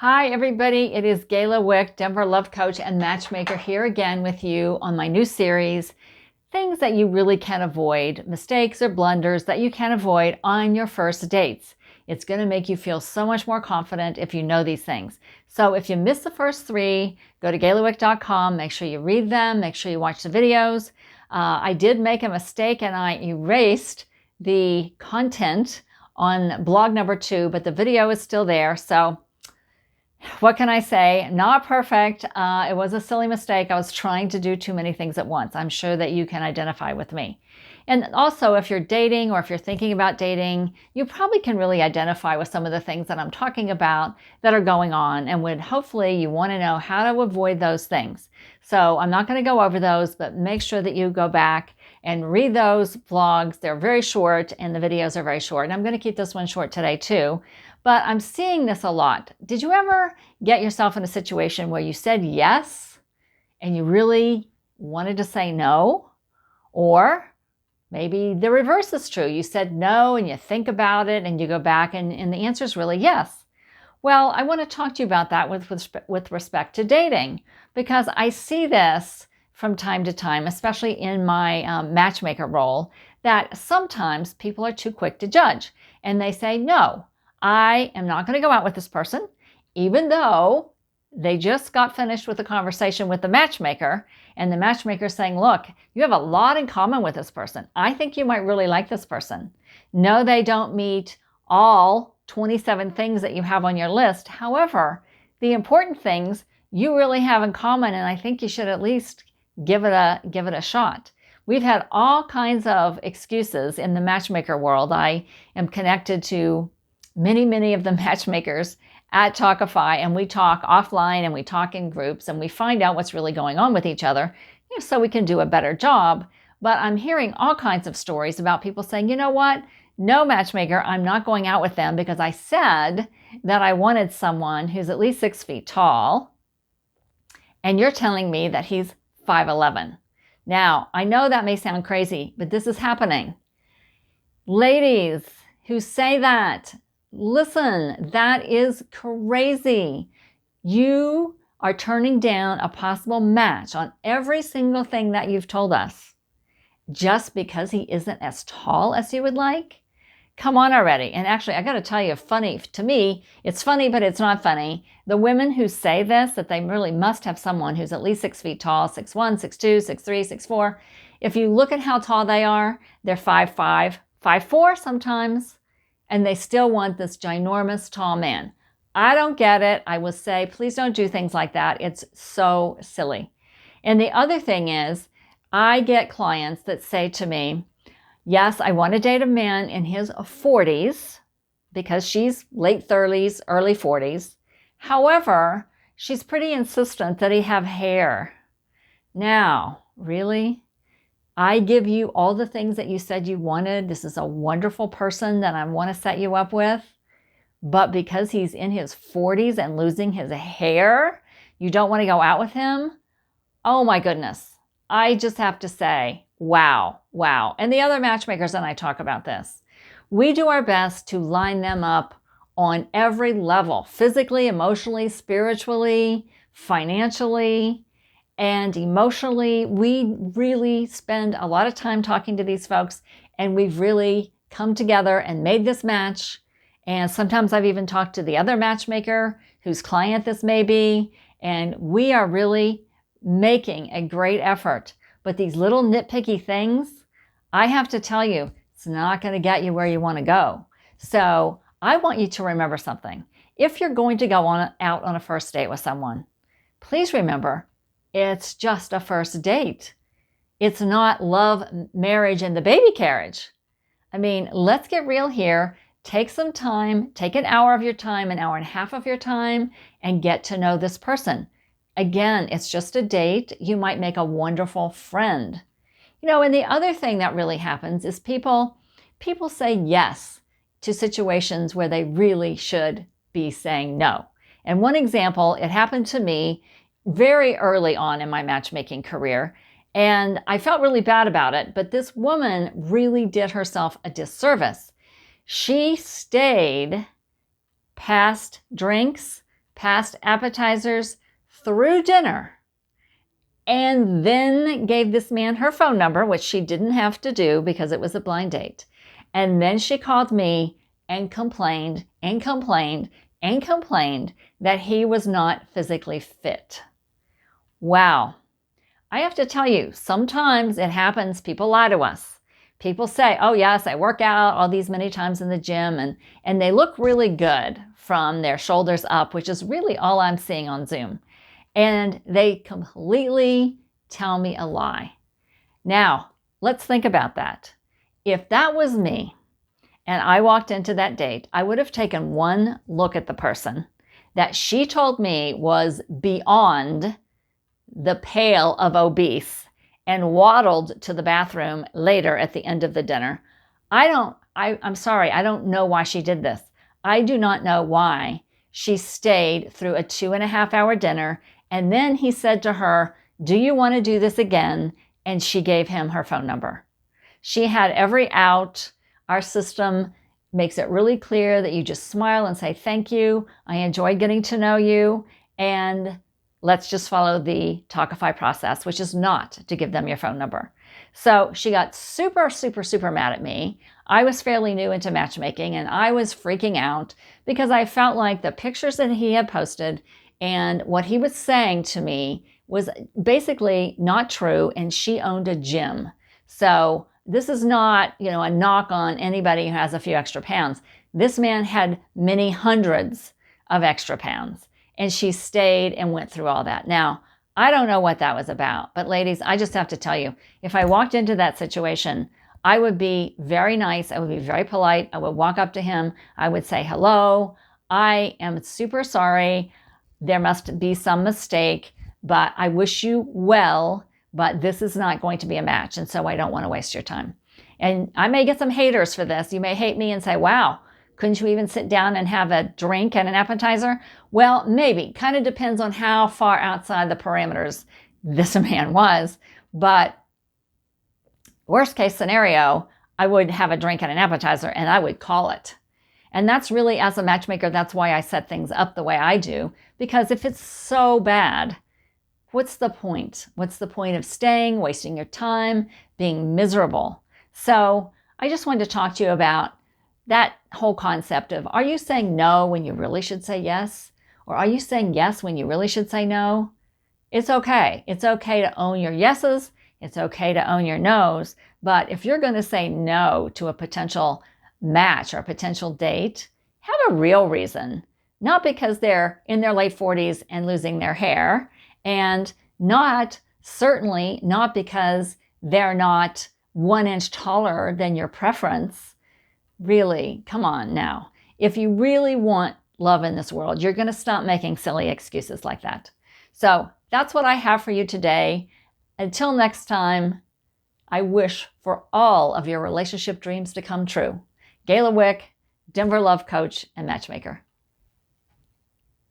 Hi, everybody. It is Gayla Wick, Denver Love Coach and Matchmaker, here again with you on my new series, Things That You Really Can Avoid, Mistakes or Blunders That You Can Avoid on Your First Dates. It's going to make you feel so much more confident if you know these things. So if you missed the first three, go to gaylawick.com, make sure you read them, make sure you watch the videos. I did make a mistake and I erased the content on blog number 2, but the video is still there. So what can I say? Not perfect. It was a silly mistake. I was trying to do too many things at once. I'm sure that you can identify with me. And also, if you're dating or if you're thinking about dating, you probably can really identify with some of the things that I'm talking about that are going on, and would hopefully you want to know how to avoid those things. So I'm not going to go over those, but make sure that you go back and read those blogs. They're very short and the videos are very short. And I'm going to keep this one short today too. But I'm seeing this a lot. Did you ever get yourself in a situation where you said yes and you really wanted to say no? Or maybe the reverse is true. You said no and you think about it and you go back and the answer is really yes. Well, I want to talk to you about that with respect to dating, because I see this from time to time, especially in my matchmaker role, that sometimes people are too quick to judge and they say, no, I am not going to go out with this person, even though they just got finished with a conversation with the matchmaker, and the matchmaker is saying, look, you have a lot in common with this person. I think you might really like this person. No, they don't meet all 27 things that you have on your list. However, the important things you really have in common, and I think you should at least give it a shot. We've had all kinds of excuses in the matchmaker world. I am connected to many of the matchmakers at Talkify, and we talk offline and we talk in groups and we find out what's really going on with each other, so we can do a better job. But I'm hearing all kinds of stories about people saying, you know what? No, matchmaker, I'm not going out with them because I said that I wanted someone who's at least 6 feet tall, and you're telling me that he's 5'11". Now, I know that may sound crazy, but this is happening. Ladies who say that, listen, that is crazy. You are turning down a possible match on every single thing that you've told us just because he isn't as tall as you would like? Come on already. And actually, I got to tell you, to me, it's funny, but it's not funny. The women who say this, that they really must have someone who's at least 6 feet tall, 6'1", 6'2", 6'3", 6'4", if you look at how tall they are, they're 5'5", 5'4" sometimes, and they still want this ginormous tall man. I don't get it. I will say, please don't do things like that. It's so silly. And the other thing is, I get clients that say to me, yes, I want to date a man in his 40s because she's late 30s, early 40s. However, she's pretty insistent that he have hair. Now, really? I give you all the things that you said you wanted. This is a wonderful person that I want to set you up with. But because he's in his 40s and losing his hair, you don't want to go out with him? Oh my goodness. I just have to say, wow. And the other matchmakers and I talk about this. We do our best to line them up on every level, physically, emotionally, spiritually, financially, and emotionally. We really spend a lot of time talking to these folks, and we've really come together and made this match. And sometimes I've even talked to the other matchmaker whose client this may be, and we are really making a great effort. But these little nitpicky things, I have to tell you, it's not going to get you where you want to go. So I want you to remember something. If you're going to go out on a first date with someone, please remember, it's just a first date. It's not love, marriage, and the baby carriage. I mean, let's get real here. Take some time, take an hour of your time, an hour and a half of your time, and get to know this person. Again, it's just a date. You might make a wonderful friend. And the other thing that really happens is people say yes to situations where they really should be saying no. And one example, it happened to me very early on in my matchmaking career, and I felt really bad about it, but this woman really did herself a disservice. She stayed past drinks, past appetizers through dinner, and then gave this man her phone number, which she didn't have to do because it was a blind date. And then she called me and complained and complained and complained that he was not physically fit. Wow. I have to tell you, sometimes it happens. People lie to us. People say, oh yes, I work out all these many times in the gym, and they look really good from their shoulders up, which is really all I'm seeing on Zoom. And they completely tell me a lie. Now, let's think about that. If that was me and I walked into that date, I would have taken one look at the person that she told me was beyond the pale of obese and waddled to the bathroom later at the end of the dinner. I'm sorry, I don't know why she did this. I do not know why she stayed through a 2.5-hour dinner. And then he said to her, do you want to do this again? And she gave him her phone number. She had every out. Our system makes it really clear that you just smile and say, thank you. I enjoyed getting to know you. And let's just follow the Talkify process, which is not to give them your phone number. So she got super, super, super mad at me. I was fairly new into matchmaking and I was freaking out because I felt like the pictures that he had posted and what he was saying to me was basically not true, and she owned a gym. So this is not, a knock on anybody who has a few extra pounds. This man had many hundreds of extra pounds, and she stayed and went through all that. Now, I don't know what that was about, but ladies, I just have to tell you, if I walked into that situation, I would be very nice. I would be very polite. I would walk up to him. I would say, hello, I am super sorry. There must be some mistake, but I wish you well, but this is not going to be a match, and so I don't want to waste your time. And I may get some haters for this. You may hate me and say, wow, couldn't you even sit down and have a drink and an appetizer? Well, maybe. Kind of depends on how far outside the parameters this man was. But worst case scenario, I would have a drink and an appetizer and I would call it. And that's really, as a matchmaker, that's why I set things up the way I do. Because if it's so bad, what's the point? What's the point of staying, wasting your time, being miserable? So I just wanted to talk to you about that whole concept of, are you saying no when you really should say yes? Or are you saying yes when you really should say no? It's okay. It's okay to own your yeses. It's okay to own your nos. But if you're going to say no to a potential match or a potential date, have a real reason. Not because they're in their late 40s and losing their hair, and certainly not because they're not 1 inch taller than your preference. Really, come on now. If you really want love in this world, you're going to stop making silly excuses like that. So that's what I have for you today. Until next time, I wish for all of your relationship dreams to come true. Gayla Wick, Denver Love Coach and Matchmaker.